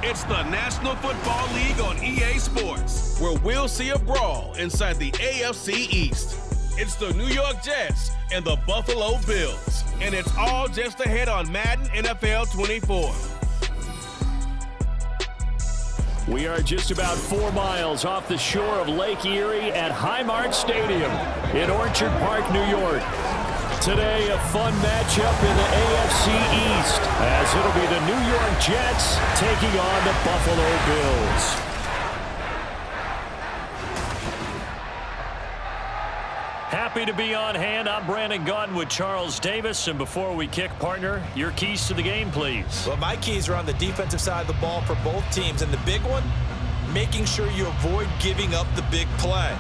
It's the National Football League on EA Sports, where we'll see a brawl inside the AFC East. It's the New York Jets and the Buffalo Bills, and it's all just ahead on Madden NFL 24. We are just about 4 miles off the shore of Lake Erie at Highmark Stadium in Orchard Park, New York. Today, a fun matchup in the AFC East, as it'll be the New York Jets taking on the Buffalo Bills. Happy to be on hand. I'm Brandon Gaudin with Charles Davis. And before we kick, partner, your keys to the game, please. Well, my keys are on the defensive side of the ball for both teams. And the big one, making sure you avoid giving up the big play.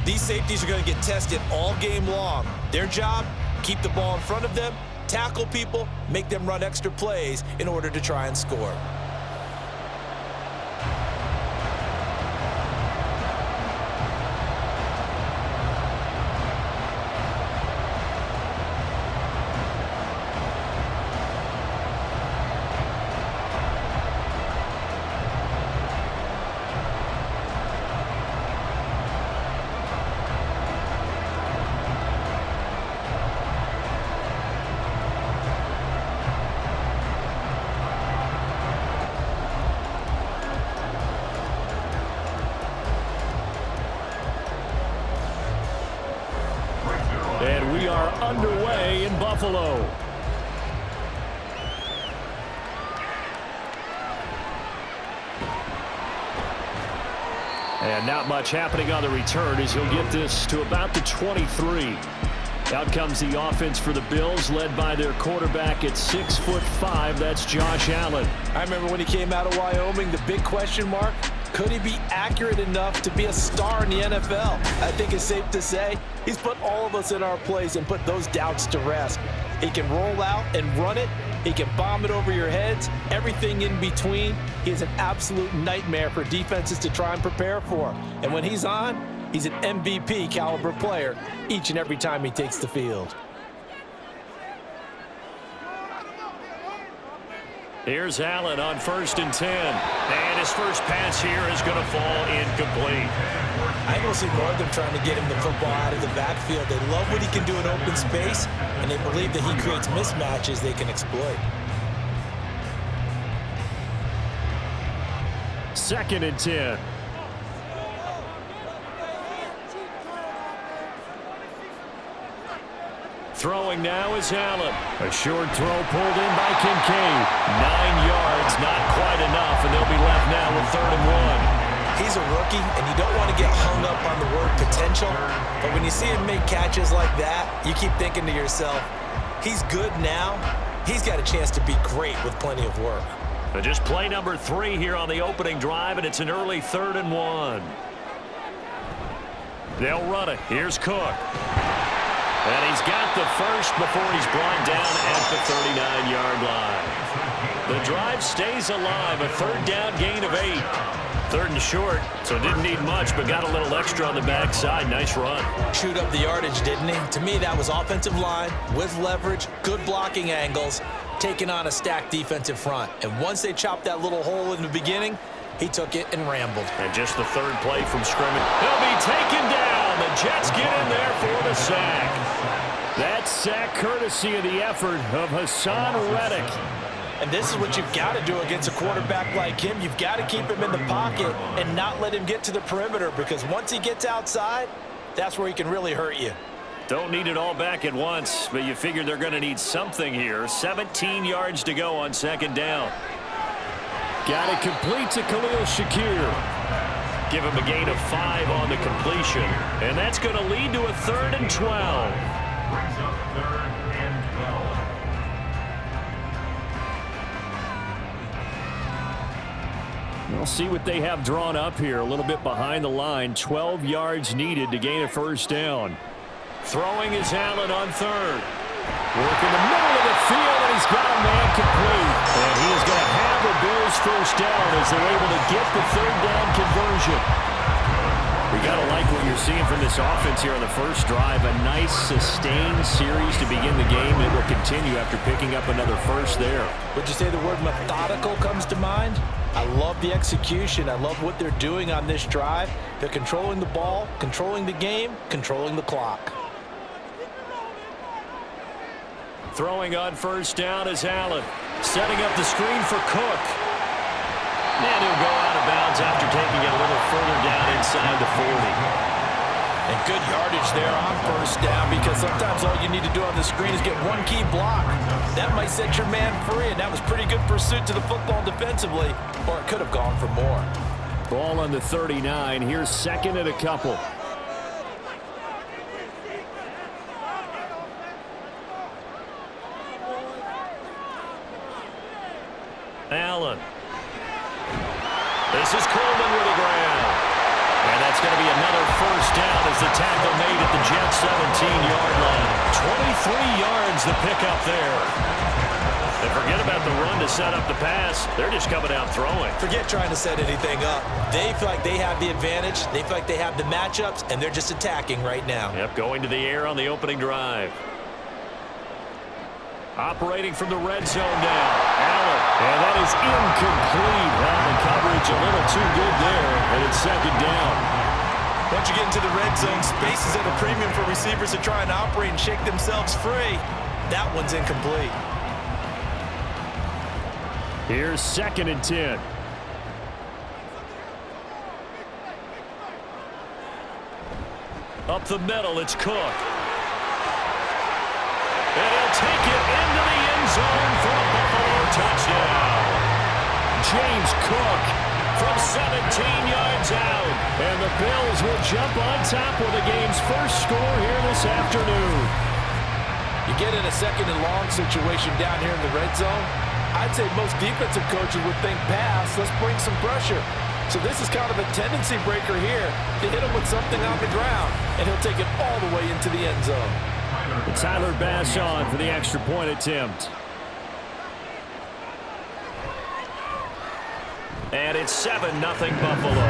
These safeties are going to get tested all game long. Their job, keep the ball in front of them, tackle people, make them run extra plays in order to try and score. And we are underway in Buffalo. And not much happening on the return as he'll get this to about the 23. Out comes the offense for the Bills, led by their quarterback at 6'5". That's Josh Allen. I remember when he came out of Wyoming, the big question mark, could he be accurate enough to be a star in the NFL? I think it's safe to say he's put all of us in our place and put those doubts to rest. He can roll out and run it. He can bomb it over your heads. Everything in between. He is an absolute nightmare for defenses to try and prepare for. And when he's on, he's an MVP caliber player each and every time he takes the field. Here's Allen on 1st and 10. And his first pass here is going to fall incomplete. I think we'll see more of them trying to get him the football out of the backfield. They love what he can do in open space, and they believe that he creates mismatches they can exploit. 2nd and 10. Throwing now is Allen. A short throw pulled in by Kincaid. 9 yards, not quite enough, and they'll be left now with 3rd and 1. He's a rookie, and you don't want to get hung up on the word potential. But when you see him make catches like that, you keep thinking to yourself, he's good now. He's got a chance to be great with plenty of work. But just play number 3 here on the opening drive, and it's an early 3rd and 1. They'll run it. Here's Cook. And he's got the first before he's brought down at the 39-yard line. The drive stays alive, a 3rd down gain of 8. 3rd and short, so didn't need much, but got a little extra on the backside. Nice run. Chewed up the yardage, didn't he? To me, that was offensive line with leverage, good blocking angles, taking on a stacked defensive front. And once they chopped that little hole in the beginning, he took it and rambled. And just the 3rd play from scrimmage. He'll be taken down. The Jets get in there for the sack. That sack courtesy of the effort of Hassan Reddick. And this is what you've got to do against a quarterback like him. You've got to keep him in the pocket and not let him get to the perimeter, because once he gets outside, that's where he can really hurt you. Don't need it all back at once, but you figure they're going to need something here. 17 yards to go on 2nd down. Got it complete to Khalil Shakir. Give him a gain of 5 on the completion. And that's going to lead to a 3rd and 12. We'll see what they have drawn up here. A little bit behind the line. 12 yards needed to gain a 1st down. Throwing is Allen on 3rd. Work in the middle of the field, and he's got a man complete. And he is going to have the Bills' 1st down as they're able to get the 3rd down conversion. We got to like what you're seeing from this offense here on the first drive. A nice, sustained series to begin the game. It will continue after picking up another first there. Would you say the word methodical comes to mind? I love the execution. I love what they're doing on this drive. They're controlling the ball, controlling the game, controlling the clock. Throwing on first down is Allen. Setting up the screen for Cook. And he'll go out of bounds after taking it a little further down inside the 40. And good yardage there on first down, because sometimes all you need to do on the screen is get one key block. That might set your man free, and that was pretty good pursuit to the football defensively, or it could have gone for more. Ball on the 39. Here's second and a couple. Allen. This is Coleman with a grab. And that's going to be another first down as the tackle made at the Jets' 17-yard line. 23 yards the pickup there. And forget about the run to set up the pass. They're just coming out throwing. Forget trying to set anything up. They feel like they have the advantage. They feel like they have the matchups, and they're just attacking right now. Yep, going to the air on the opening drive. Operating from the red zone now. Allen. And that is incomplete. The coverage a little too good there, and it's second down. Once you get into the red zone, space is at a premium for receivers to try and operate and shake themselves free. That one's incomplete. Here's second and 10. Up the middle, it's Cook. And he'll take it into the end zone for a Buffalo touchdown. James Cook from 17 yards out. And the Bills will jump on top with the game's first score here this afternoon. You get in a second and long situation down here in the red zone, I'd say most defensive coaches would think pass, let's bring some pressure. So this is kind of a tendency breaker here to hit him with something on the ground, and he'll take it all the way into the end zone. And Tyler Bass on for the extra point attempt. And it's 7-0 Buffalo.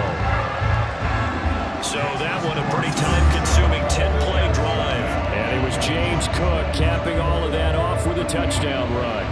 So that one a pretty time-consuming 10-play drive. And it was James Cook capping all of that off with a touchdown run.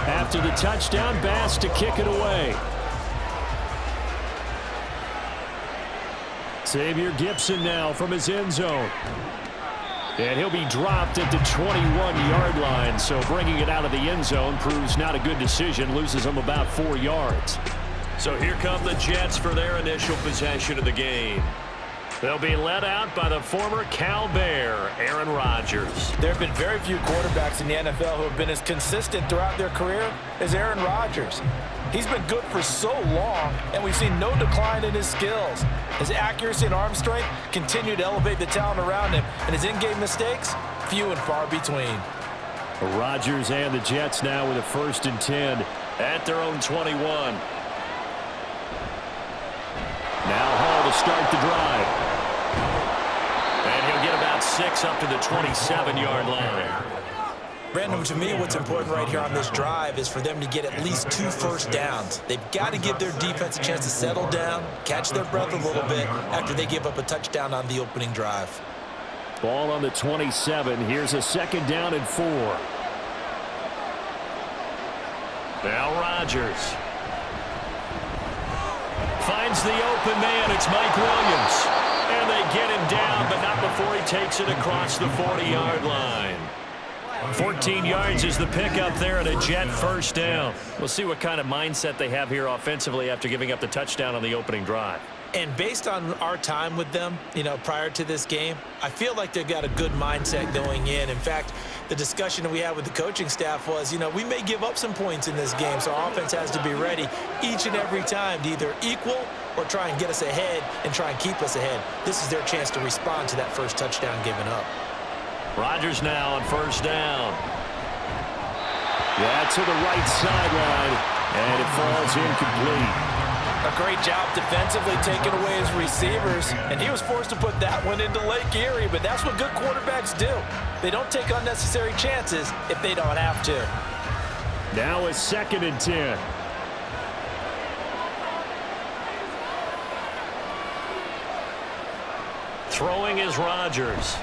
After the touchdown, Bass to kick it away. Xavier Gipson now from his end zone. And he'll be dropped at the 21-yard line, so bringing it out of the end zone proves not a good decision, loses him about 4 yards. So here come the Jets for their initial possession of the game. They'll be led out by the former Cal Bear, Aaron Rodgers. There have been very few quarterbacks in the NFL who have been as consistent throughout their career as Aaron Rodgers. He's been good for so long, and we've seen no decline in his skills. His accuracy and arm strength continue to elevate the talent around him, and his in-game mistakes, few and far between. Rodgers and the Jets now with a 1st and 10 at their own 21. Now Hall to start the drive. And he'll get about 6 up to the 27-yard line. Brandon, to me, what's important right here on this drive is for them to get at least 2 first downs. They've got to give their defense a chance to settle down, catch their breath a little bit after they give up a touchdown on the opening drive. Ball on the 27. Here's a 2nd down and 4. Now Rodgers. Finds the open man. It's Mike Williams. And they get him down, but not before he takes it across the 40-yard line. 14 yards is the pickup there at a Jet 1st down. We'll see what kind of mindset they have here offensively after giving up the touchdown on the opening drive. And based on our time with them, prior to this game, I feel like they've got a good mindset going in. In fact, the discussion that we had with the coaching staff was, we may give up some points in this game, so our offense has to be ready each and every time to either equal or try and get us ahead and try and keep us ahead. This is their chance to respond to that first touchdown given up. Rodgers now on first down. Yeah, to the right sideline, and it falls incomplete. A great job defensively taking away his receivers, and he was forced to put that one into Lake Erie, but that's what good quarterbacks do. They don't take unnecessary chances if they don't have to. Now it's 2nd and 10. Throwing is Rodgers.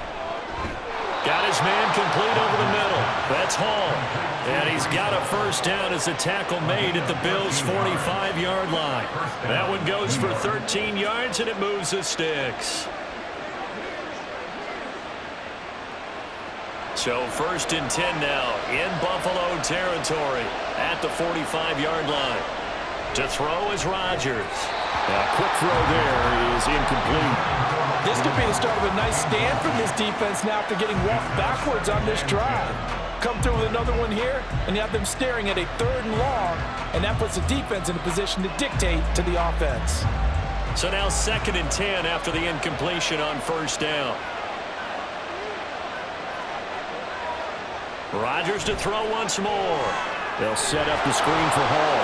Got his man complete over the middle. That's Hall. And he's got a first down as a tackle made at the Bills' 45-yard line. That one goes for 13 yards, and it moves the sticks. So 1st and 10 now in Buffalo territory at the 45-yard line. To throw is Rodgers. A quick throw there is incomplete. This could be the start of a nice stand from this defense now after getting walked backwards on this drive. Come through with another one here, and you have them staring at a 3rd and long, and that puts the defense in a position to dictate to the offense. So now 2nd and 10 after the incompletion on first down. Rodgers to throw once more. They'll set up the screen for Hall.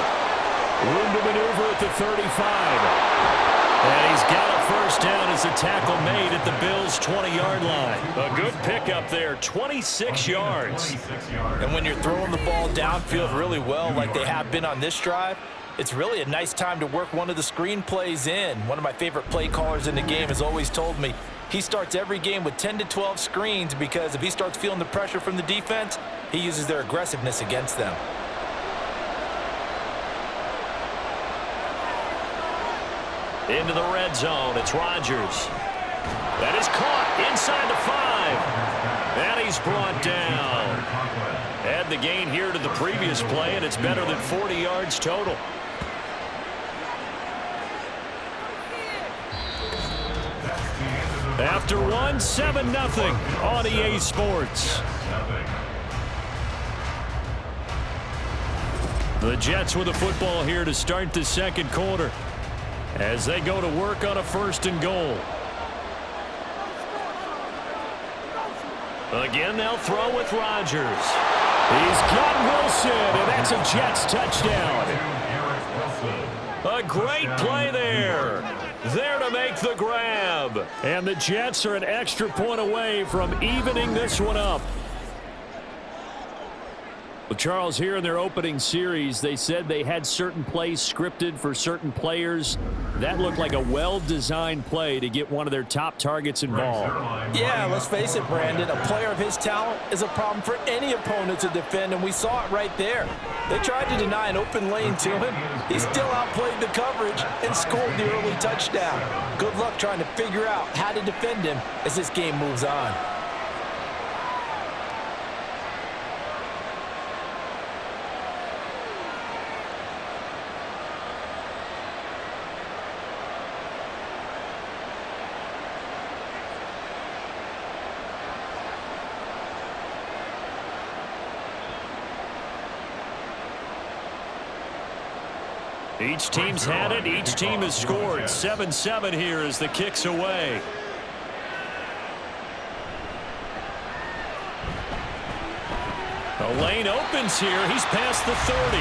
Room to maneuver at the 35. And he's got a first down as a tackle made at the Bills' 20-yard line. A good pickup there, 26 yards. And when you're throwing the ball downfield really well like they have been on this drive, it's really a nice time to work one of the screen plays in. One of my favorite play callers in the game has always told me he starts every game with 10 to 12 screens because if he starts feeling the pressure from the defense, he uses their aggressiveness against them. Into the red zone, it's Rodgers. That is caught inside the 5. And he's brought down. Add the gain here to the previous play, and it's better than 40 yards total. After one, 7-0 on EA Sports. The Jets with the football here to start the second quarter as they go to work on a 1st and goal. Again, they'll throw with Rodgers. He's got Wilson, and that's a Jets touchdown. A great play there. There to make the grab. And the Jets are an extra point away from evening this one up. Well, Charles, here in their opening series, they said they had certain plays scripted for certain players. That looked like a well-designed play to get one of their top targets involved. Yeah, let's face it, Brandon. A player of his talent is a problem for any opponent to defend, and we saw it right there. They tried to deny an open lane to him. He still outplayed the coverage and scored the early touchdown. Good luck trying to figure out how to defend him as this game moves on. Each team's had it. Each team has scored. 7-7 here as the kick's away. The lane opens here. He's past the 30.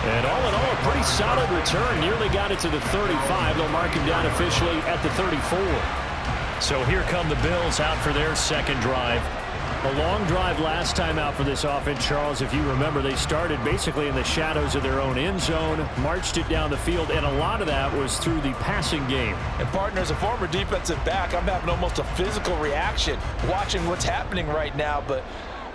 And all in all, a pretty solid return. Nearly got it to the 35. They'll mark him down officially at the 34. So here come the Bills out for their second drive. A long drive last time out for this offense, Charles. If you remember, they started basically in the shadows of their own end zone, marched it down the field, and a lot of that was through the passing game. And partner, as a former defensive back, I'm having almost a physical reaction watching what's happening right now. But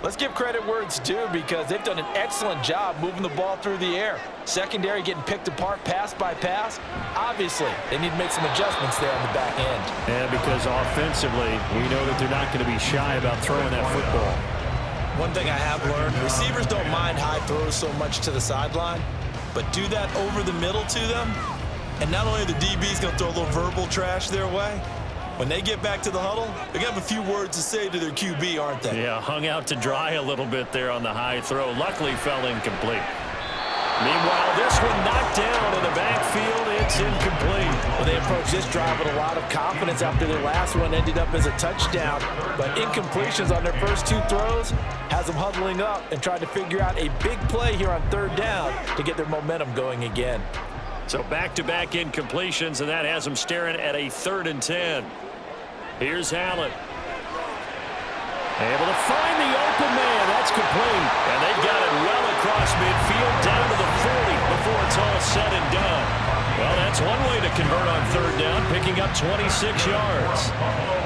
let's give credit where it's due because they've done an excellent job moving the ball through the air. Secondary getting picked apart pass by pass. Obviously, they need to make some adjustments there on the back end. And because offensively, we know that they're not going to be shy about throwing that football. One thing I have learned, receivers don't mind high throws so much to the sideline, but do that over the middle to them, And not only are the DBs going to throw a little verbal trash their way, when they get back to the huddle, they're going to have a few words to say to their QB, aren't they? Yeah, hung out to dry a little bit there on the high throw. Luckily fell incomplete. Meanwhile, this one knocked down in the backfield. It's incomplete. Well, they approached this drive with a lot of confidence after their last one ended up as a touchdown. But incompletions on their first two throws has them huddling up and trying to figure out a big play here on third down to get their momentum going again. So back-to-back incompletions, and that has them staring at a 3rd and 10. Here's Allen. Able to find the open man. That's complete. And they've got it well across midfield down to the 40 before it's all said and done. Well, that's one way to convert on third down, picking up 26 yards.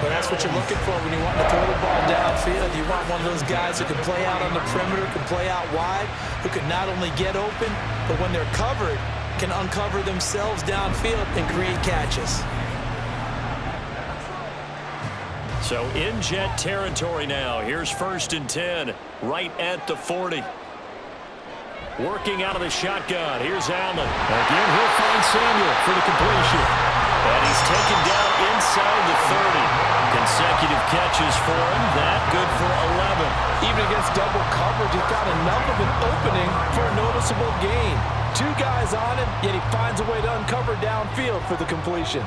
Well, that's what you're looking for when you want to throw the ball downfield. You want one of those guys who can play out on the perimeter, can play out wide, who can not only get open, but when they're covered, can uncover themselves downfield and create catches. So in Jet territory now. Here's 1st and 10, right at the 40. Working out of the shotgun. Here's Allen. Again, he'll find Samuel for the completion. And he's taken down inside the 30. Consecutive catches for him. That good for 11. Even against double coverage, he found enough of an opening for a noticeable gain. 2 guys on him, yet he finds a way to uncover downfield for the completion.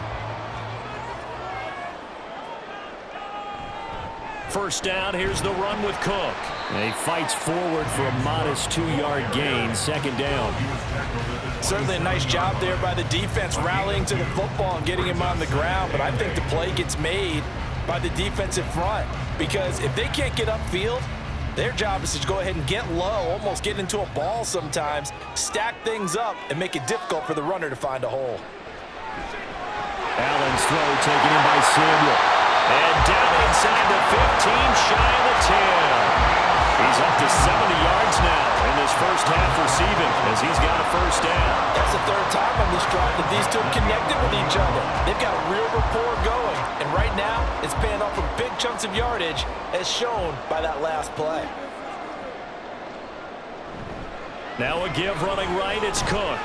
First down, here's the run with Cook. And he fights forward for a modest 2-yard gain, 2nd down. Certainly a nice job there by the defense rallying to the football and getting him on the ground, but I think the play gets made by the defensive front because if they can't get upfield, their job is to go ahead and get low, almost get into a ball sometimes, stack things up, and make it difficult for the runner to find a hole. Allen's throw taken in by Samuel. And down inside the 15, shy of the 10. He's up to 70 yards now in this first half receiving as he's got a first down. That's the 3rd time on this drive that these two have connected with each other. They've got a real rapport going. And right now, it's paying off for big chunks of yardage as shown by that last play. Now a give running right, it's Cook.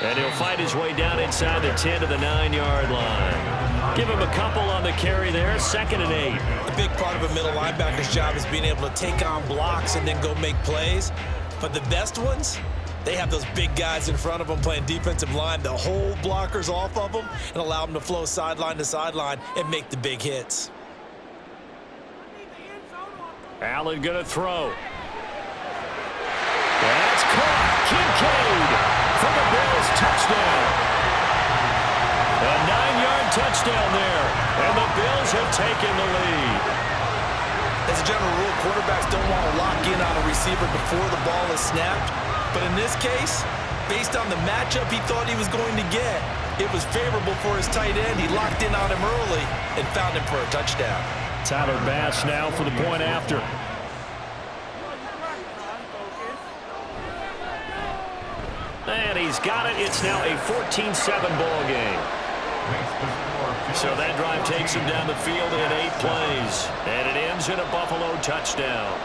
And he'll fight his way down inside the 10 to the 9-yard line. Give him a couple on the carry there, 2nd and 8. A big part of a middle linebacker's job is being able to take on blocks and then go make plays. But the best ones, they have those big guys in front of them playing defensive line to hold blockers off of them and allow them to flow sideline to sideline and make the big hits. Allen gonna throw. That's caught. Kincaid for the Bills, touchdown. A 9-yard touchdown there, and the Bills have taken the lead. As a general rule, quarterbacks don't want to lock in on a receiver before the ball is snapped. But in this case, based on the matchup he thought he was going to get, it was favorable for his tight end. He locked in on him early and found him for a touchdown. Tyler Bass now for the point after. And he's got it. It's now a 14-7 ball game. So that drive takes him down the field in 8 plays. And it ends in a Buffalo touchdown.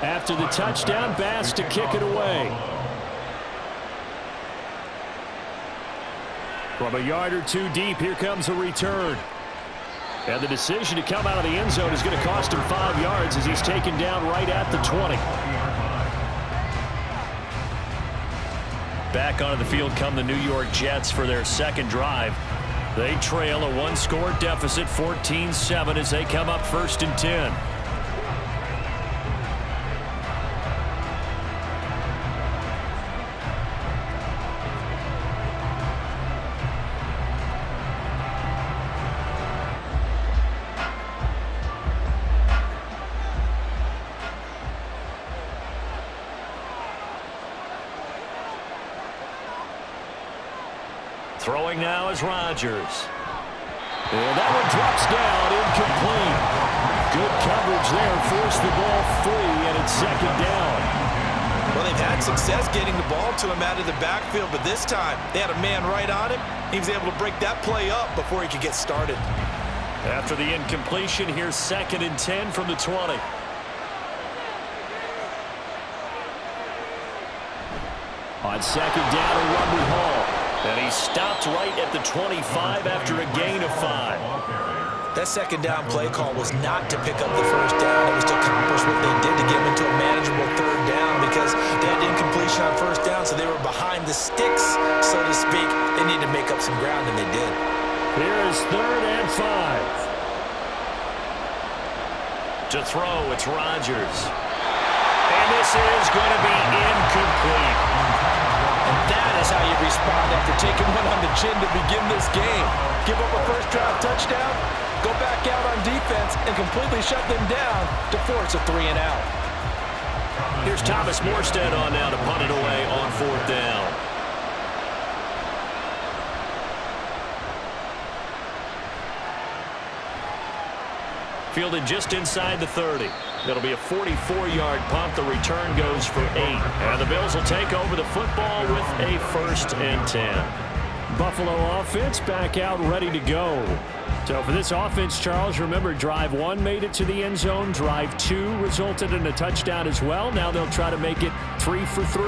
After the touchdown, Bass to kick it away. From a yard or 2 deep, here comes a return. And the decision to come out of the end zone is going to cost him 5 yards as he's taken down right at the 20. Back onto the field come the New York Jets for their 2nd drive. They trail a 1-score deficit, 14-7, as they come up 1st and 10. Throwing now is Rodgers. And that one drops down, incomplete. Good coverage there, forced the ball free, and it's 2nd down. Well, they've had success getting the ball to him out of the backfield, but this time they had a man right on him. He was able to break that play up before he could get started. After the incompletion, here's 2nd and 10 from the 20. On 2nd down, a run with Hall. And he stopped right at the 25 after a gain of 5. That 2nd down play call was not to pick up the 1st down. It was to accomplish what they did to get him into a manageable 3rd down because they had incompletion on 1st down, so they were behind the sticks, so to speak. They needed to make up some ground, and they did. Here is 3rd and 5. To throw, it's Rodgers. And this is going to be incomplete. And that is how you respond after taking one on the chin to begin this game. Give up a first-drive touchdown, go back out on defense, and completely shut them down to force a 3-and-out. Here's Thomas Morstead on now to punt it away on 4th down. Fielded just inside the 30. It'll be a 44-yard punt. The return goes for 8. And the Bills will take over the football with a 1st and 10. Buffalo offense back out ready to go. So for this offense, Charles, remember, drive 1 made it to the end zone. Drive 2 resulted in a touchdown as well. Now they'll try to make it 3 for 3.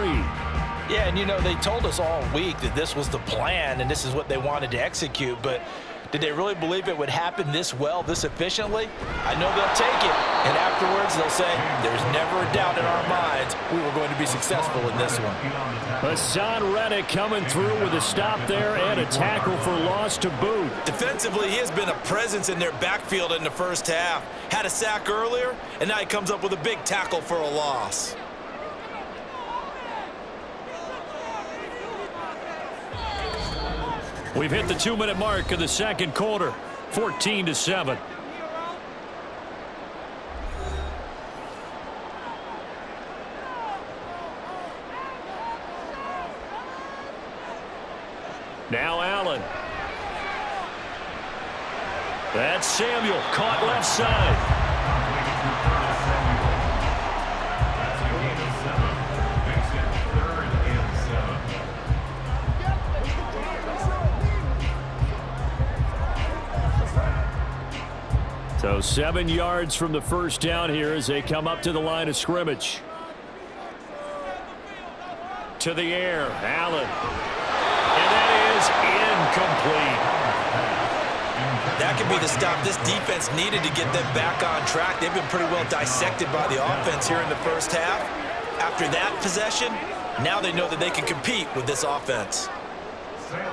Yeah, and you know, they told us all week that this was the plan and this is what they wanted to execute, but did they really believe it would happen this well, this efficiently? I know they'll take it, and afterwards they'll say, there's never a doubt in our minds we were going to be successful in this one. Hassan Reddick coming through with a stop there and a tackle for loss to boot. Defensively, he has been a presence in their backfield in the 1st half. Had a sack earlier, and now he comes up with a big tackle for a loss. We've hit the 2-minute mark of the 2nd quarter, 14-7. Now Allen. That's Samuel, caught left side. So 7 yards from the 1st down here as they come up to the line of scrimmage. To the air, Allen. And that is incomplete. That could be the stop this defense needed to get them back on track. They've been pretty well dissected by the offense here in the 1st half. After that possession, now they know that they can compete with this offense.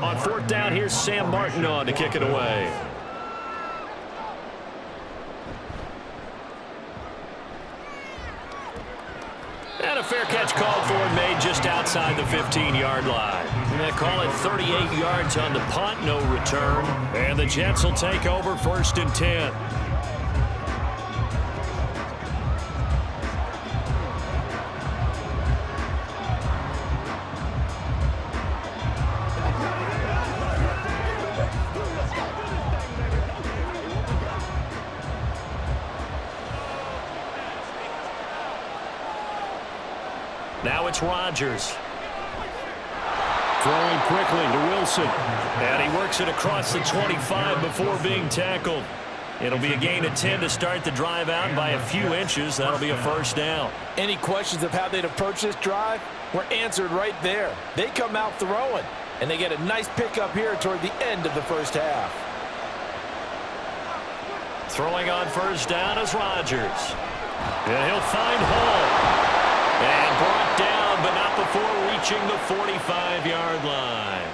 On 4th down, here's Sam Martin on to kick it away. And a fair catch called for and made just outside the 15-yard line. And they call it 38 yards on the punt, no return. And the Jets will take over 1st and 10. Now it's Rodgers. Throwing quickly to Wilson. And he works it across the 25 before being tackled. It'll be a gain of 10 to start the drive out by a few inches. That'll be a 1st down. Any questions of how they'd approach this drive were answered right there. They come out throwing, and they get a nice pickup here toward the end of the 1st half. Throwing on 1st down is Rodgers. And he'll find Hall. And brought down, but not before reaching the 45-yard line.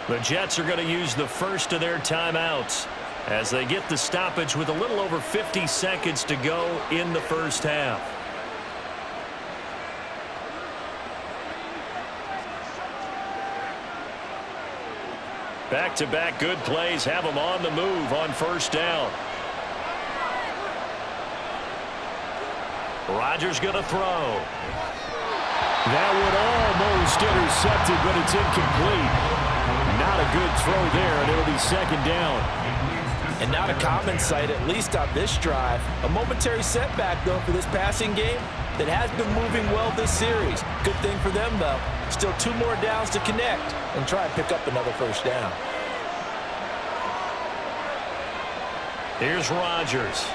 The Jets are going to use the 1st of their timeouts as they get the stoppage with a little over 50 seconds to go in the 1st half. Back-to-back good plays have them on the move on 1st down. Rodgers going to throw. That would almost intercepted, but it's incomplete. Not a good throw there, and it'll be 2nd down. And not a common sight, at least on this drive. A momentary setback, though, for this passing game. that has been moving well this series. Good thing for them, though. Still 2 more downs to connect and try and pick up another first down. Here's Rodgers.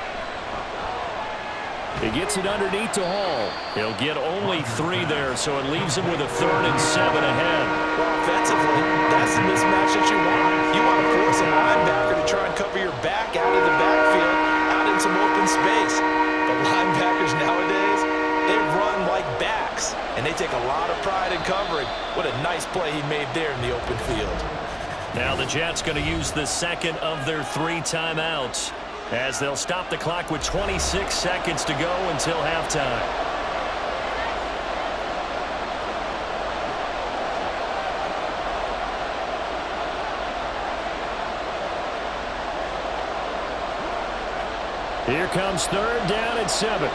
He gets it underneath to Hall. He'll get only 3 there, so it leaves him with a 3rd and 7 ahead. Well, offensively, that's the mismatch that you want. You want to force a linebacker to try and cover your back out of the backfield, out in some open space. But linebackers nowadays, they run like backs, and they take a lot of pride in covering. What a nice play he made there in the open field. Now the Jets going to use the second of their 3 timeouts, as they'll stop the clock with 26 seconds to go until halftime. Here comes 3rd down and 7.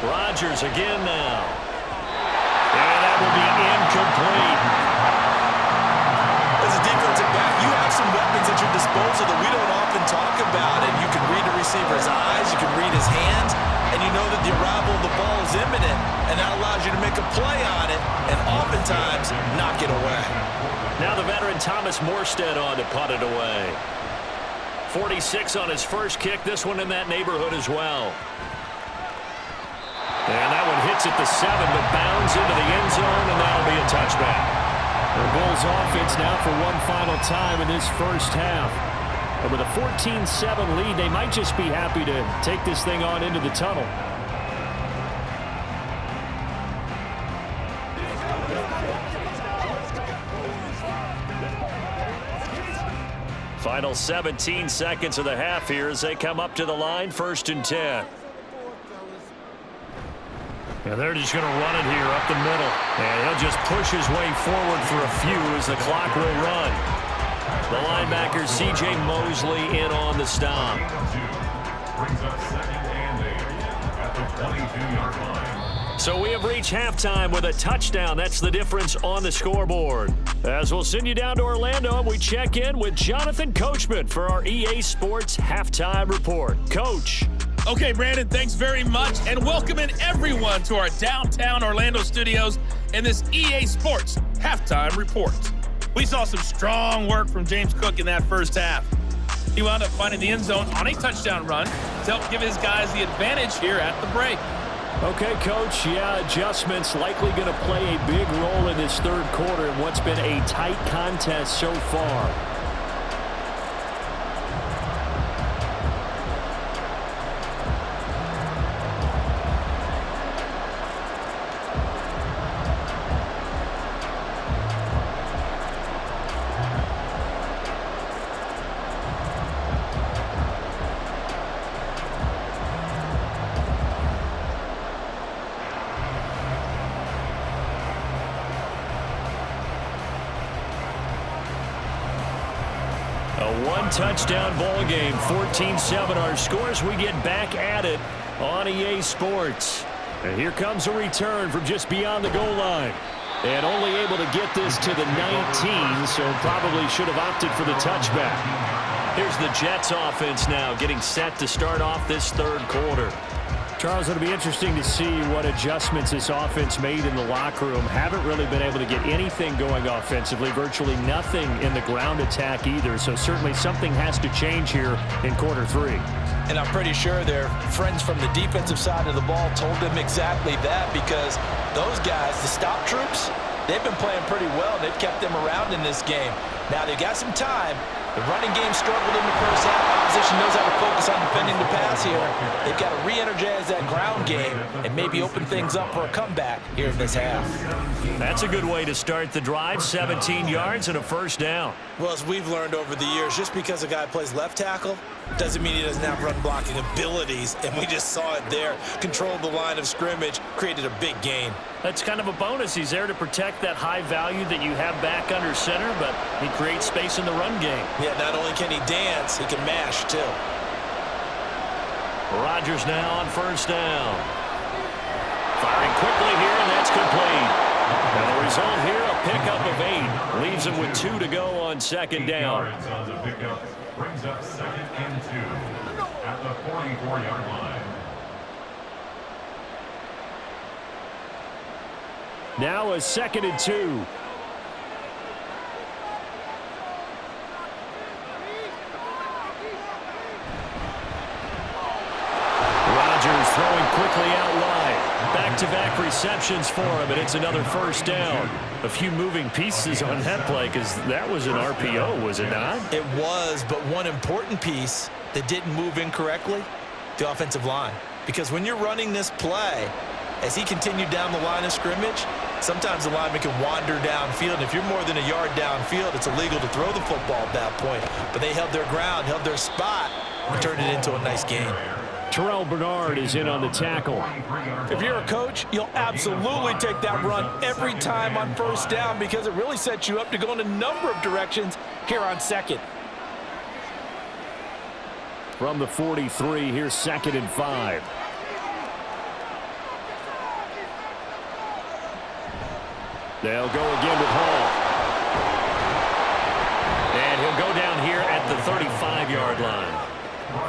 Rodgers again now. And that will be incomplete. As a defensive back, you have some weapons at your disposal that we don't often talk about, and you can read the receiver's eyes, you can read his hands, and you know that the arrival of the ball is imminent, and that allows you to make a play on it, and oftentimes knock it away. Now the veteran Thomas Morstead on to punt it away. 46 on his first kick, this one in that neighborhood as well. And that one hits at the 7, but bounds into the end zone, and that'll be a touchback. The Bulls offense now for one final time in this first half. And with a 14-7 lead, they might just be happy to take this thing on into the tunnel. Final 17 seconds of the half here as they come up to the line, 1st and 10. And they're just going to run it here up the middle. And he'll just push his way forward for a few as the clock will run. The linebacker, C.J. Mosley, in on the stop. Brings up 2nd and 8 at the 22-yard line. So we have reached halftime with a touchdown. That's the difference on the scoreboard. As we'll send you down to Orlando, we check in with Jonathan Coachman for our EA Sports Halftime Report. Coach. Okay, Brandon, thanks very much, and welcoming everyone to our downtown Orlando studios in this EA Sports Halftime Report. We saw some strong work from James Cook in that first half. He wound up finding the end zone on a touchdown run to help give his guys the advantage here at the break. Okay, Coach, yeah, adjustments likely going to play a big role in this 3rd quarter in what's been a tight contest so far. Touchdown ball game, 14-7 our scores. We get back at it on EA Sports. And here comes a return from just beyond the goal line. And only able to get this to the 19, so probably should have opted for the touchback. Here's the Jets offense now getting set to start off this 3rd quarter. Charles, it'll be interesting to see what adjustments this offense made in the locker room. Haven't really been able to get anything going offensively, virtually nothing in the ground attack either. So certainly something has to change here in quarter 3. And I'm pretty sure their friends from the defensive side of the ball told them exactly that, because those guys, the stop troops, they've been playing pretty well. They've kept them around in this game. Now they've got some time. The running game struggled in the first half. Opposition knows how to focus on defending the pass here. They've got to re-energize that ground game and maybe open things up for a comeback here in this half. That's a good way to start the drive. 17 yards and a first down. Well, as we've learned over the years, just because a guy plays left tackle doesn't mean he doesn't have run blocking abilities, and we just saw it there. Controlled the line of scrimmage, created a big gain. That's kind of a bonus. He's there to protect that high value that you have back under center, but he creates space in the run game. Yeah, not only can he dance, he can mash too. Rodgers now on first down. Firing quickly here, and that's complete. And the result here, a pickup of 8. Leaves him with 2 to go on second down. On the pickup brings up 2nd and 2 at the 44-yard line. Now a 2nd and 2. Throwing quickly out wide. Back-to-back receptions for him, and it's another first down. A few moving pieces on that play because that was an RPO, was it not? It was, but one important piece that didn't move incorrectly, the offensive line. Because when you're running this play, as he continued down the line of scrimmage, sometimes the lineman can wander downfield. And if you're more than a yard downfield, it's illegal to throw the football at that point. But they held their ground, held their spot, and turned it into a nice game. Terrell Bernard is in on the tackle. If you're a coach, you'll absolutely take that run every time on first down because it really sets you up to go in a number of directions here on second. From the 43, here's 2nd and 5. They'll go again with Hall. And he'll go down here at the 35-yard line.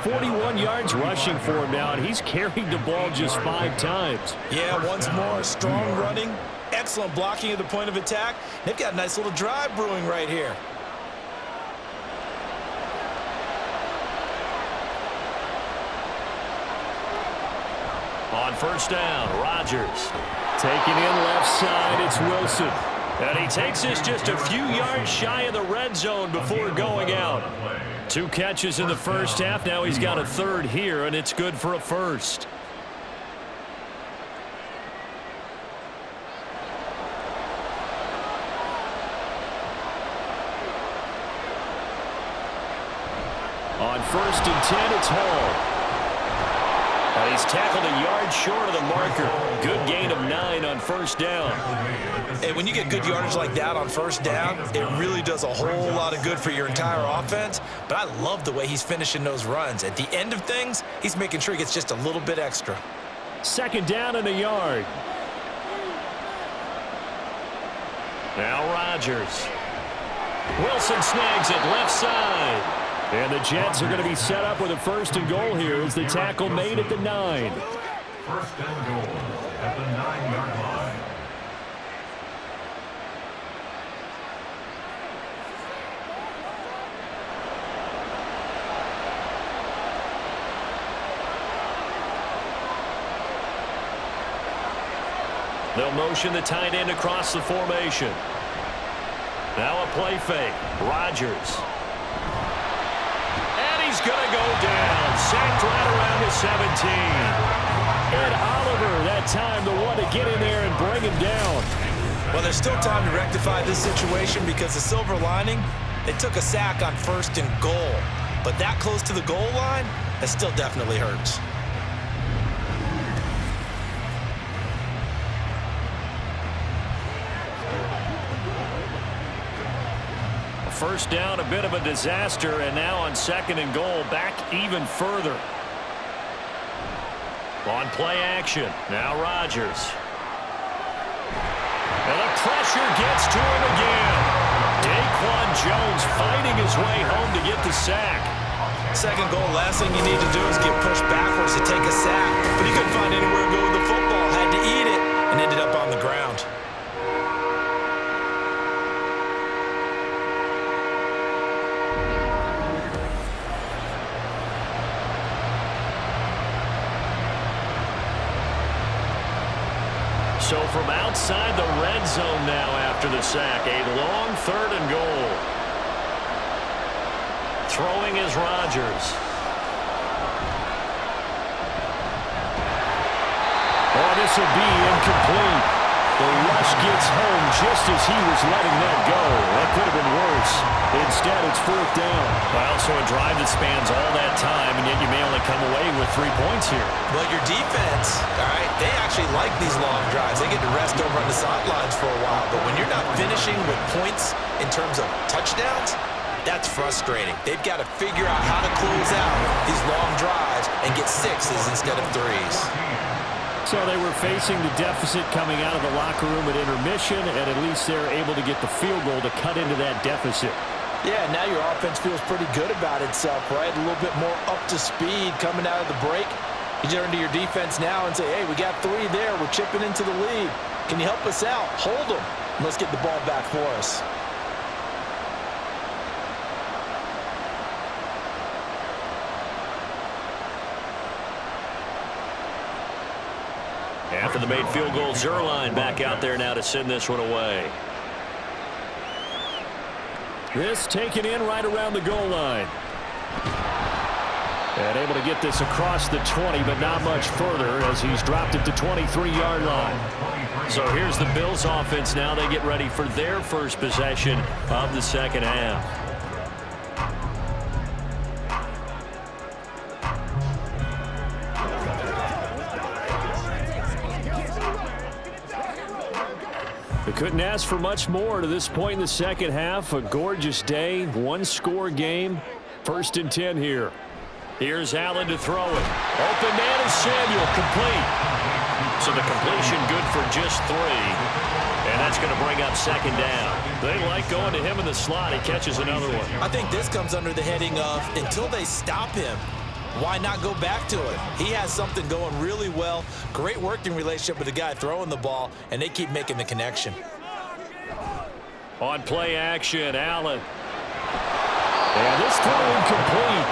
41 yards rushing for him now, and he's carried the ball just 5 times. Yeah, once more, strong running, excellent blocking at the point of attack. They've got a nice little drive brewing right here. On first down, Rodgers. Taking in left side, it's Wilson. And he takes this just a few yards shy of the red zone before going out. 2 catches in the first half. Now he's got a 3rd here, and it's good for a first. On 1st and 10, it's Hall. And he's tackled a yard short of the marker. Good gain of 9 on first down. And when you get good yardage like that on first down, it really does a whole lot of good for your entire offense. But I love the way he's finishing those runs. At the end of things, he's making sure he gets just a little bit extra. 2nd down and a yard. Now Rodgers. Wilson snags it left side. And the Jets are going to be set up with a 1st and goal here as the tackle made at the 9. 1st and goal at the 9-yard line. They'll motion the tight end across the formation. Now a play fake. Rodgers. He's going to go down. Sacked right around the 17. And Oliver, that time, the one to get in there and bring him down. Well, there's still time to rectify this situation because the silver lining, they took a sack on 1st and goal. But that close to the goal line, that still definitely hurts. First down, a bit of a disaster, and now on 2nd and goal, back even further. On play action, now Rodgers. And the pressure gets to him again. Daquan Jones fighting his way home to get the sack. 2nd goal, last thing you need to do is get pushed backwards to take a sack. But he couldn't find anywhere to go with the football, had to eat it, and ended up on the ground. So from outside the red zone now after the sack, a long 3rd and goal. Throwing is Rodgers. Oh, this will be incomplete. The rush gets home just as he was letting that go. That could have been worse. Instead, it's 4th down. Well, so a drive that spans all that time, and yet you may only come away with 3 points here. Well, your defense, all right, they actually like these long drives. They get to rest over on the sidelines for a while. But when you're not finishing with points in terms of touchdowns, that's frustrating. They've got to figure out how to close out these long drives and get 6s instead of 3s. So they were facing the deficit coming out of the locker room at intermission, and at least they're able to get the field goal to cut into that deficit. Yeah, now your offense feels pretty good about itself, right? A little bit more up to speed coming out of the break. You turn to your defense now and say, hey, we got 3 there. We're chipping into the lead. Can you help us out? Hold them. Let's get the ball back for us. After the made field goal, Zerline back out there now to send this one away. This taken in right around the goal line. And able to get this across the 20, but not much further as he's dropped it to 23-yard line. So here's the Bills offense now. They get ready for their first possession of the second half. They couldn't ask for much more to this point in the second half. A gorgeous day, 1-score game. 1st and 10 here. Here's Allen to throw it. Open man is Samuel, complete. So the completion good for just 3. And that's going to bring up second down. They like going to him in the slot. He catches another one. I think this comes under the heading of until they stop him, why not go back to it? He has something going really well. Great working relationship with the guy throwing the ball, and they keep making the connection. On play action, Allen. And this throw incomplete.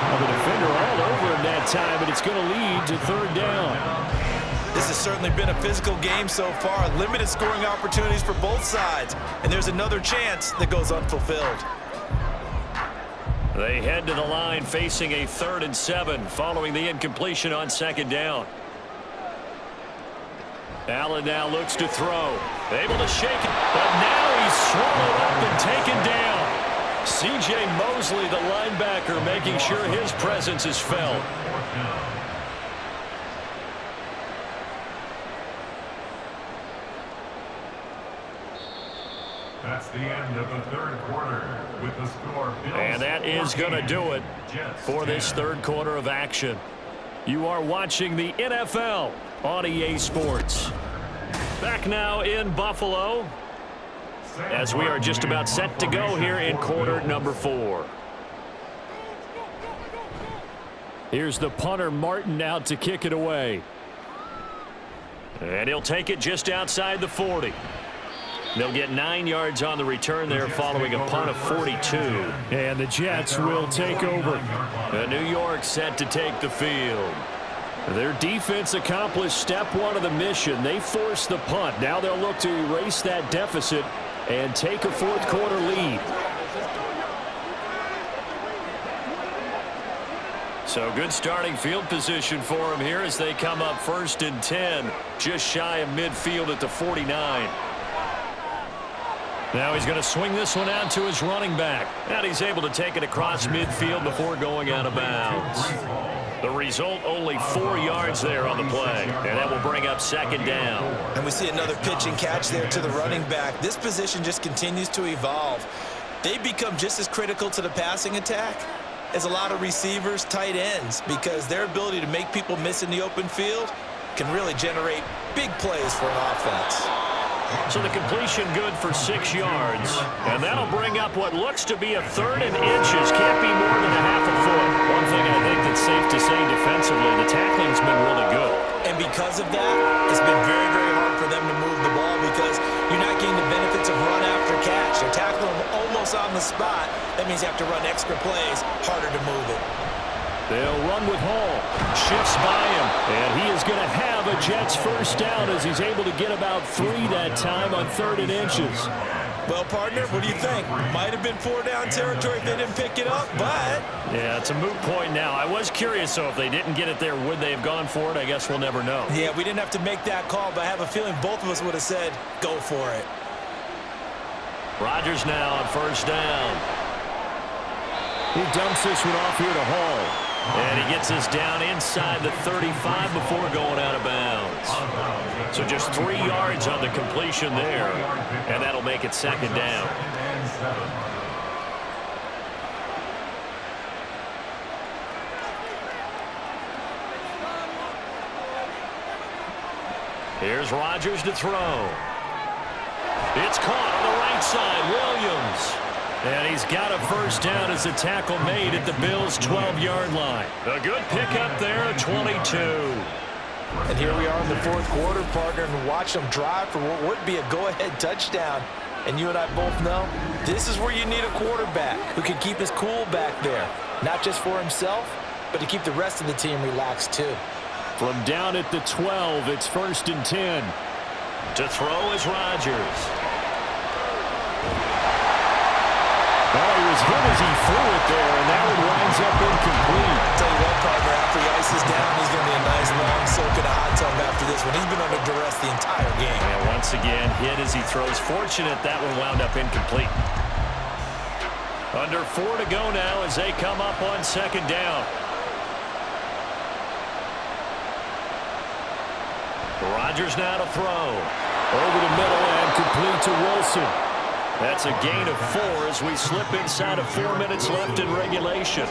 Well, the defender all over him that time, but it's going to lead to 3rd down. This has certainly been a physical game so far. Limited scoring opportunities for both sides, and there's another chance that goes unfulfilled. They head to the line facing a 3rd and 7 following the incompletion on 2nd down. Allen now looks to throw. Able to shake it, but now he's swallowed up and taken down. C.J. Mosley, the linebacker, making sure his presence is felt. That's the end of the 3rd quarter with the score. And that is going to do it for this 3rd quarter of action. You are watching the NFL on EA Sports. Back now in Buffalo as we are just about set to go here in quarter number 4. Here's the punter, Martin, out to kick it away. And he'll take it just outside the 40. They'll get 9 yards on the return there following a punt of 42. And the Jets will take over. New York set to take the field. Their defense accomplished step 1 of the mission. They forced the punt. Now they'll look to erase that deficit and take a 4th quarter lead. So good starting field position for them here as they come up 1st and 10, just shy of midfield at the 49. Now he's going to swing this one out to his running back. And he's able to take it across midfield before going out of bounds. The result, only 4 yards there on the play. And that will bring up 2nd down. And we see another pitch and catch there to the running back. This position just continues to evolve. They become just as critical to the passing attack as a lot of receivers, tight ends, because their ability to make people miss in the open field can really generate big plays for an offense. So the completion good for 6 yards. And that'll bring up what looks to be a 3rd and inches. Can't be more than a half a foot. One thing I think that's safe to say defensively, the tackling's been really good. And because of that, it's been very, very hard for them to move the ball because you're not getting the benefits of run after catch. They're tackling them almost on the spot. That means you have to run extra plays, harder to move it. They'll run with Hall. Shifts by him. And he is going to have a Jets 1st down as he's able to get about 3 that time on 3rd and inches. Well, partner, what do you think? Might have been 4-down territory if they didn't pick it up, but... Yeah, it's a moot point now. I was curious, so if they didn't get it there, would they have gone for it? I guess we'll never know. Yeah, we didn't have to make that call, but I have a feeling both of us would have said, go for it. Rodgers now on 1st down. He dumps this one off here to Hall. And he gets us down inside the 35 before going out of bounds. So just 3 yards on the completion there. And that'll make it 2nd down. Here's Rodgers to throw. It's caught on the right side. Williams. And he's got a first down as the tackle made at the Bills' 12-yard line. A good pickup there at 22. And here we are in the fourth quarter, partner, and watch them drive for what would be a go-ahead touchdown. And you and I both know this is where you need a quarterback who can keep his cool back there, not just for himself, but to keep the rest of the team relaxed too. From down at the 12, it's 1st and 10. To throw is Rodgers. Well, he was hit as he threw it there, and that one winds up incomplete. I'll tell you what, partner, after he ices down, he's going to be a nice long soak in a hot tub after this one. He's been under duress the entire game. And once again, hit as he throws. Fortunate that one wound up incomplete. Under 4 to go now as they come up on 2nd down. Rodgers now to throw. Over the middle and complete to Wilson. That's a gain of 4 as we slip inside of 4 minutes left in regulation.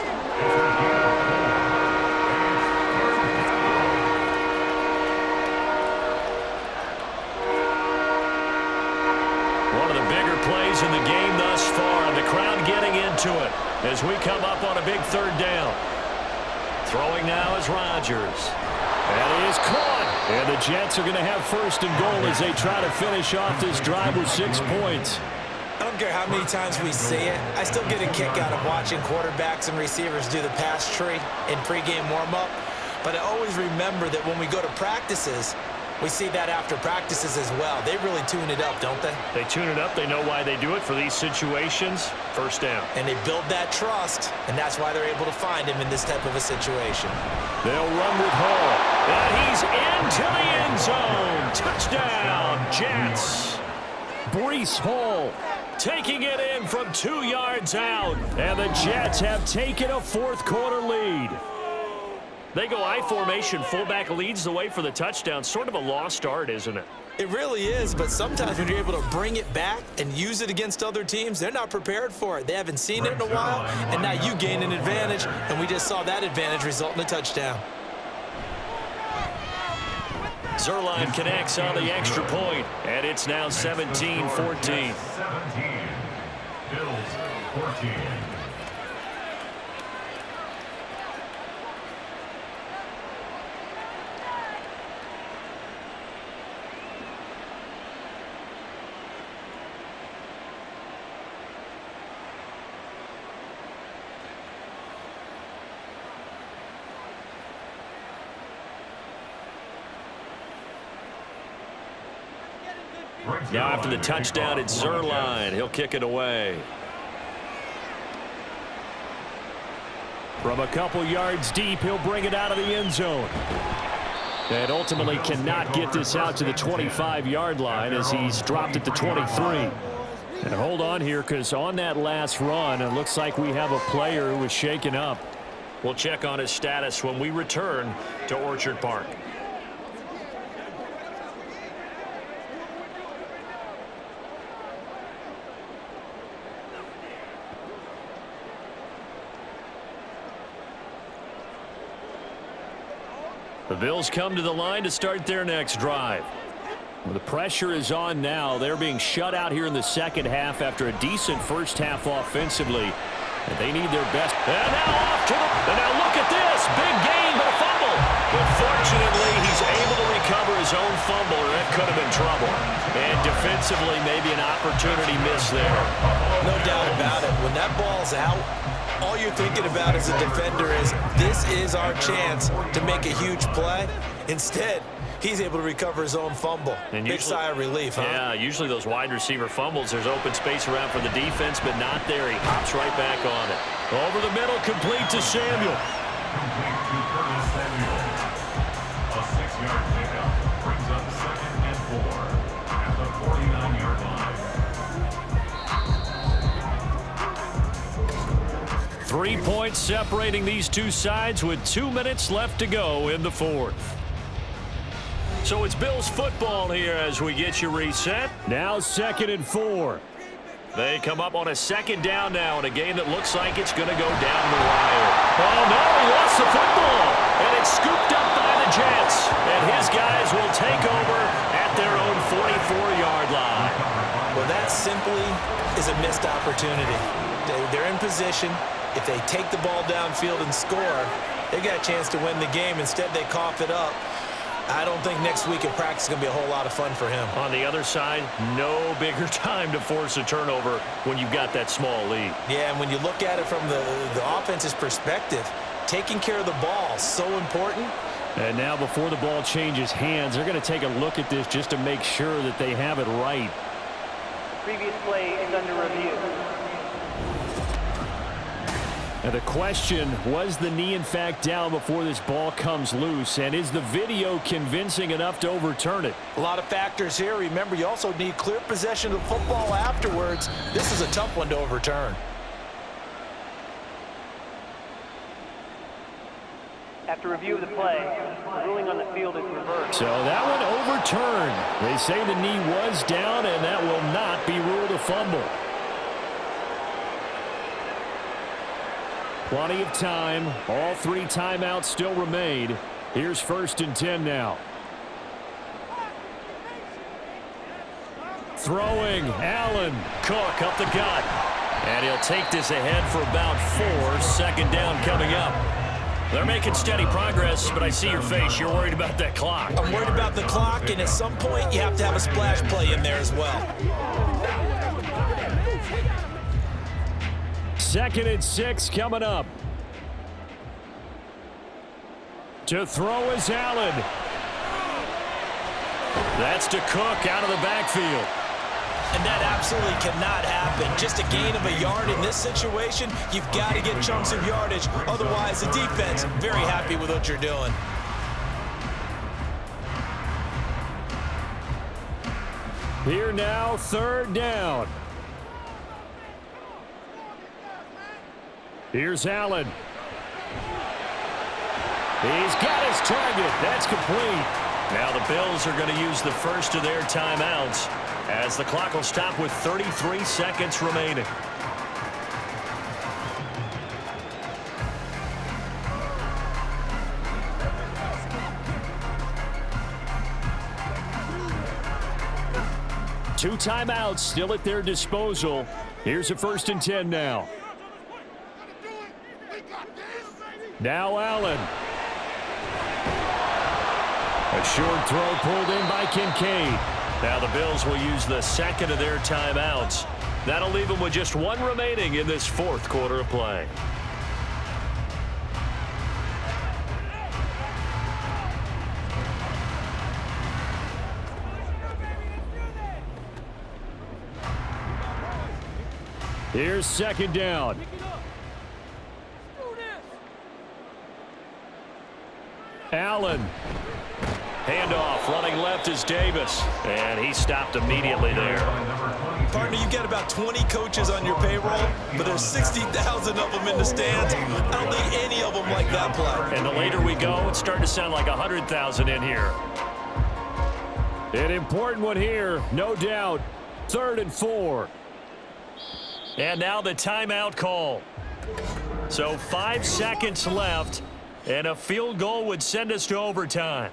One of the bigger plays in the game thus far, and the crowd getting into it as we come up on a big 3rd down. Throwing now is Rodgers. And he is caught. And the Jets are going to have 1st and goal as they try to finish off this drive with 6 points. I don't care how many times we say it, I still get a kick out of watching quarterbacks and receivers do the pass tree in pregame warm-up. But I always remember that when we go to practices, we see that after practices as well. They really tune it up, don't they? They tune it up. They know why they do it for these situations. 1st down. And they build that trust, and that's why they're able to find him in this type of a situation. They'll run with Hall. And he's into the end zone. Touchdown, Jets. Breece Hall taking it in from 2 yards out. And the Jets have taken a 4th quarter lead. They go I formation. Fullback leads the way for the touchdown. Sort of a lost art, isn't it? It really is, but sometimes when you're able to bring it back and use it against other teams, they're not prepared for it. They haven't seen it in a while, and now you gain an advantage, and we just saw that advantage result in a touchdown. Zuerlein connects on the extra point, and it's now 17-14. 17. Bills 14. Now after the touchdown, it's Zuerlein. He'll kick it away. From a couple yards deep, he'll bring it out of the end zone. And ultimately cannot get this out to the 25-yard line as he's dropped at the 23. And hold on here, because on that last run, it looks like we have a player who was shaken up. We'll check on his status when we return to Orchard Park. The Bills come to the line to start their next drive. Well, the pressure is on now. They're being shut out here in the second half after a decent first half offensively. And they need their best. And now off to the... And now look at this. Big gain, but a fumble. But fortunately, he's able to recover his own fumble, or that could have been trouble. And defensively, maybe an opportunity miss there. No doubt about it. When that ball's out, all you're thinking about as a defender is, this is our chance to make a huge play. Instead, he's able to recover his own fumble. And big sigh of relief, huh? Yeah, usually those wide receiver fumbles, there's open space around for the defense, but not there. He hops right back on it. Over the middle, complete to Samuel. Complete to Curtis Samuel. A 6-yard pickup brings up 2nd and 4 at the 49-yard line. 3 points separating these two sides with 2 minutes left to go in the fourth. So it's Bills football here as we get you reset. Now 2nd and 4. They come up on a second down now in a game that looks like it's going to go down the wire. Oh, no, he lost the football. And it's scooped up by the Jets. And his guys will take over at their own 44-yard line. Well, that simply is a missed opportunity. They're in position. If they take the ball downfield and score, they got a chance to win the game. Instead, they cough it up. I don't think next week in practice is going to be a whole lot of fun for him. On the other side, no bigger time to force a turnover when you've got that small lead. Yeah, and when you look at it from the offense's perspective, taking care of the ball is so important. And now before the ball changes hands, they're going to take a look at this just to make sure that they have it right. Previous play is under review. And the question, was the knee in fact down before this ball comes loose? And is the video convincing enough to overturn it? A lot of factors here. Remember, you also need clear possession of the football afterwards. This is a tough one to overturn. After review of the play, the ruling on the field is reversed. So that one overturned. They say the knee was down, and that will not be ruled a fumble. Plenty of time. All 3 timeouts still remain. Here's 1st and 10 now. Throwing, Allen. Cook up the gut. And he'll take this ahead for about 4. Second down coming up. They're making steady progress, but I see your face. You're worried about that clock. I'm worried about the clock, and at some point you have to have a splash play in there as well. 2nd and 6 coming up. To throw is Allen. That's to Cook out of the backfield. And that absolutely cannot happen. Just a gain of a yard in this situation, you've got to get chunks of yardage. Otherwise, the defense, very happy with what you're doing. Here now, 3rd down. Here's Allen. He's got his target. That's complete. Now the Bills are going to use the first of their timeouts as the clock will stop with 33 seconds remaining. Two timeouts still at their disposal. Here's a 1st and 10 now. Now Allen. A short throw pulled in by Kincaid. Now the Bills will use the second of their timeouts. That'll leave them with just 1 remaining in this 4th quarter of play. Here's 2nd down. Allen. Handoff, running left is Davis. And he stopped immediately there. Partner, you got about 20 coaches on your payroll, but there's 60,000 of them in the stands. I don't think any of them like that play. And the later we go, it's starting to sound like 100,000 in here. An important one here, no doubt. 3rd and 4. And now the timeout call. So 5 seconds left, and a field goal would send us to overtime.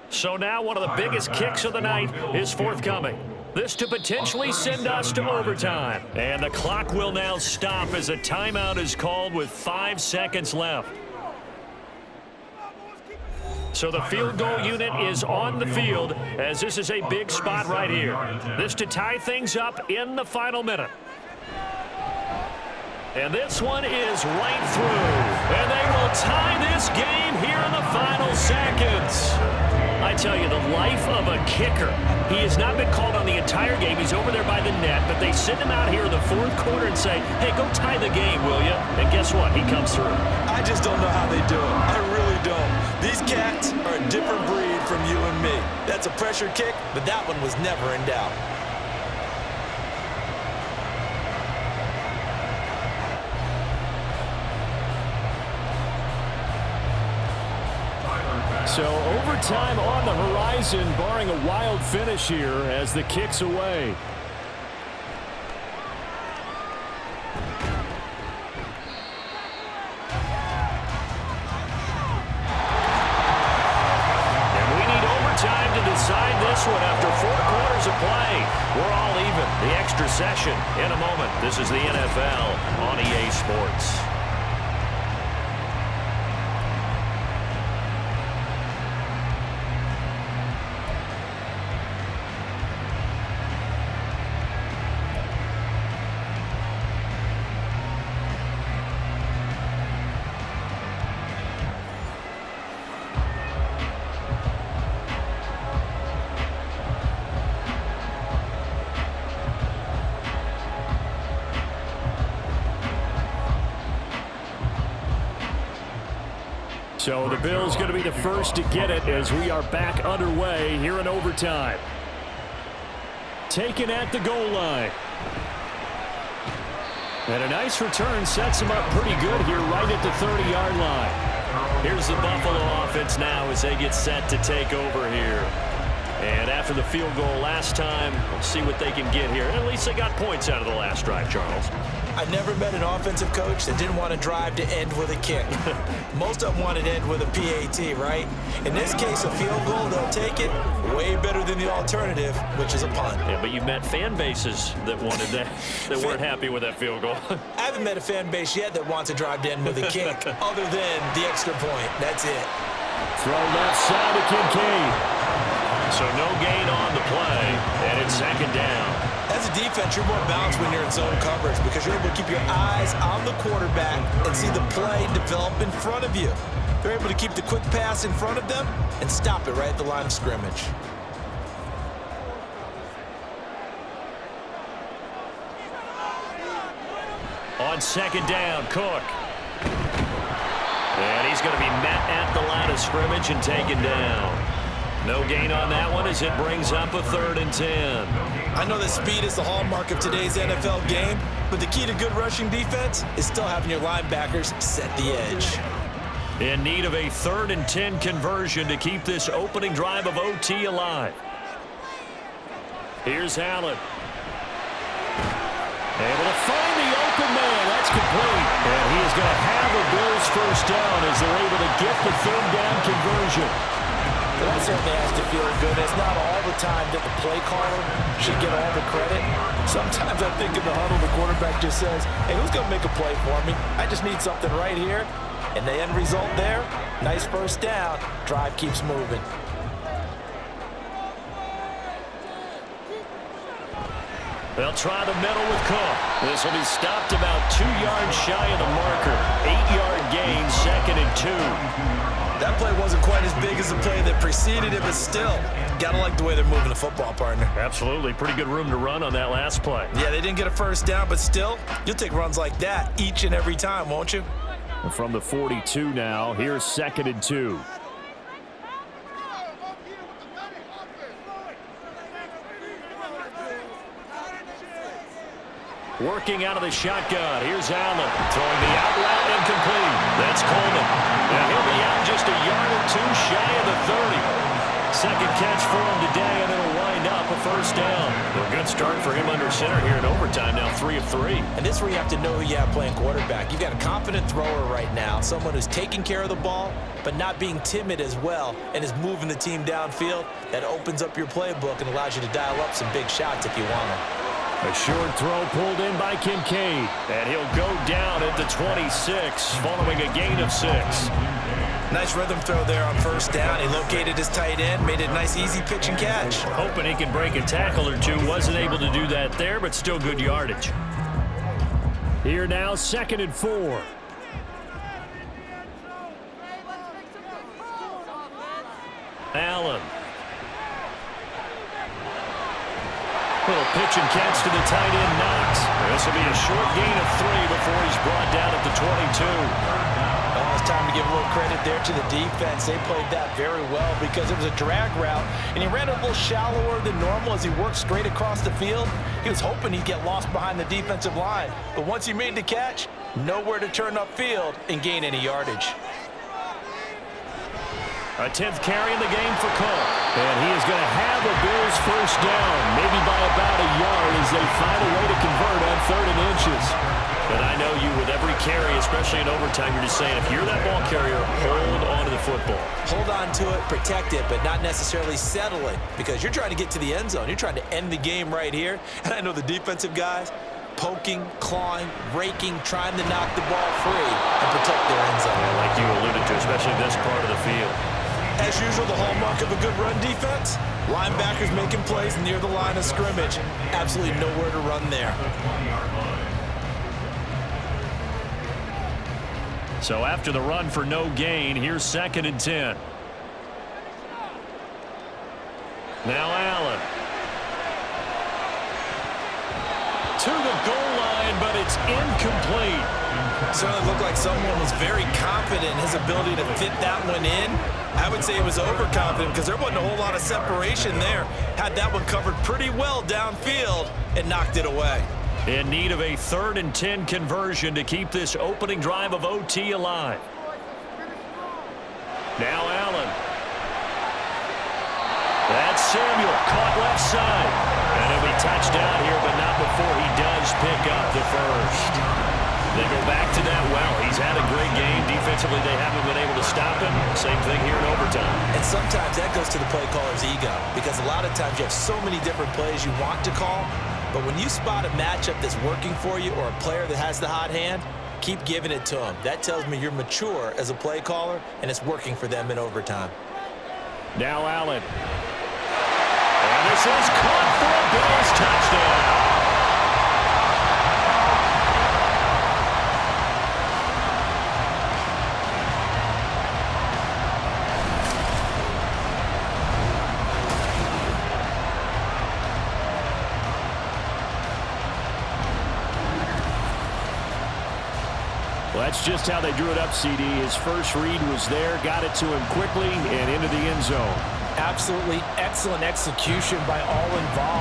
So now one of the biggest kicks of the night is forthcoming. This to potentially send us to overtime. And the clock will now stop as a timeout is called with 5 seconds left. So the field goal unit is on the field as this is a big spot right here. This to tie things up in the final minute. And this one is right through. And they will tie this game here in the final seconds. I tell you, the life of a kicker. He has not been called on the entire game. He's over there by the net, but they send him out here in the 4th quarter and say, hey, go tie the game, will you? And guess what? He comes through. I just don't know how they do it. I really don't. These cats are a different breed from you and me. That's a pressure kick, but that one was never in doubt. So overtime on the horizon, barring a wild finish here as the kick's away. And we need overtime to decide this one after 4 quarters of play. We're all even. The extra session in a moment. This is the NFL on EA Sports. So the Bills going to be the first to get it as we are back underway here in overtime. Taken at the goal line. And a nice return sets him up pretty good here right at the 30-yard line. Here's the Buffalo offense now as they get set to take over here. And after the field goal last time, we'll see what they can get here. At least they got points out of the last drive, Charles. I've never met an offensive coach that didn't want to drive to end with a kick. Most of them wanted to end with a PAT, right? In this case, a field goal, they'll take it. Way better than the alternative, which is a punt. Yeah, but you've met fan bases that wanted that, that weren't happy with that field goal. I haven't met a fan base yet that wants to drive to end with a kick, other than the extra point. That's it. Throw left side to Kincaid. So no gain on the play, and it's second down. As a defense, you're more balanced when you're in zone coverage because you're able to keep your eyes on the quarterback and see the play develop in front of you. They're able to keep the quick pass in front of them and stop it right at the line of scrimmage. On second down, Cook. And he's going to be met at the line of scrimmage and taken down. No gain on that one as it brings up a 3rd and 10. I know that speed is the hallmark of today's NFL game, but the key to good rushing defense is still having your linebackers set the edge. In need of a 3rd and 10 conversion to keep this opening drive of OT alive. Here's Allen. Able to find the open man. That's complete. And he is going to have a Bills first down as they're able to get the 3rd down conversion. Well, that certainly has to feel good. It's not all the time that the play caller should get all the credit. Sometimes I think in the huddle, the quarterback just says, hey, who's going to make a play for me? I just need something right here. And the end result there, nice first down. Drive keeps moving. They'll try the middle with Cook. This will be stopped about 2 yards shy of the marker. 8-yard gain, 2nd and 2. That play wasn't quite as big as the play that preceded it, but still, gotta like the way they're moving the football, partner. Absolutely. Pretty good room to run on that last play. Yeah, they didn't get a first down, but still, you'll take runs like that each and every time, won't you? And from the 42 now, here's 2nd and 2. Working out of the shotgun. Here's Allen. Throwing the out route incomplete. That's Coleman. And he'll be out just a yard or 2 shy of the 30. Second catch for him today, and it'll wind up a first down. A good start for him under center here in overtime. Now 3 of 3. And this is where you have to know who you have playing quarterback. You've got a confident thrower right now, someone who's taking care of the ball, but not being timid as well, and is moving the team downfield. That opens up your playbook and allows you to dial up some big shots if you want them. A short throw pulled in by Kincaid. And he'll go down at the 26 following a gain of 6. Nice rhythm throw there on first down. He located his tight end, made it a nice, easy pitch and catch. Hoping he can break a tackle or two. Wasn't able to do that there, but still good yardage. Here now, 2nd and 4. Allen. Little pitch and catch to the tight end, Knox. This will be a short gain of 3 before he's brought down at the 22. Oh, it's time to give a little credit there to the defense. They played that very well because it was a drag route, and he ran a little shallower than normal as he worked straight across the field. He was hoping he'd get lost behind the defensive line, but once he made the catch, nowhere to turn upfield and gain any yardage. A 10th carry in the game for Cole. And he is going to have a Bills first down, maybe by about a yard as they find a way to convert on 3rd and inches. But I know you, with every carry, especially in overtime, you're just saying, if you're that ball carrier, hold on to the football. Hold on to it, protect it, but not necessarily settle it, because you're trying to get to the end zone. You're trying to end the game right here. And I know the defensive guys, poking, clawing, raking, trying to knock the ball free and protect their end zone. Yeah, like you alluded to, especially this part of the field. As usual, the hallmark of a good run defense, linebackers making plays near the line of scrimmage. Absolutely nowhere to run there. So after the run for no gain, here's 2nd and 10. Now Allen. To the goal line, but it's incomplete. Certainly looked like someone was very confident in his ability to fit that one in. I would say it was overconfident because there wasn't a whole lot of separation there. Had that one covered pretty well downfield and knocked it away. In need of a 3rd and 10 conversion to keep this opening drive of OT alive. Now Allen. That's Samuel, caught left side. And he'll be touchdown here, but not before he does pick up the first. They go back to that well. He's had a great game. Defensively, they haven't been able to stop him. Same thing here in overtime. And sometimes that goes to the play caller's ego, because a lot of times you have so many different plays you want to call, but when you spot a matchup that's working for you or a player that has the hot hand, keep giving it to him. That tells me you're mature as a play caller, and it's working for them in overtime. Now Allen. And this is caught for a Bills touchdown. Well, that's just how they drew it up, CD. His first read was there, got it to him quickly, and into the end zone. Absolutely excellent execution by all involved.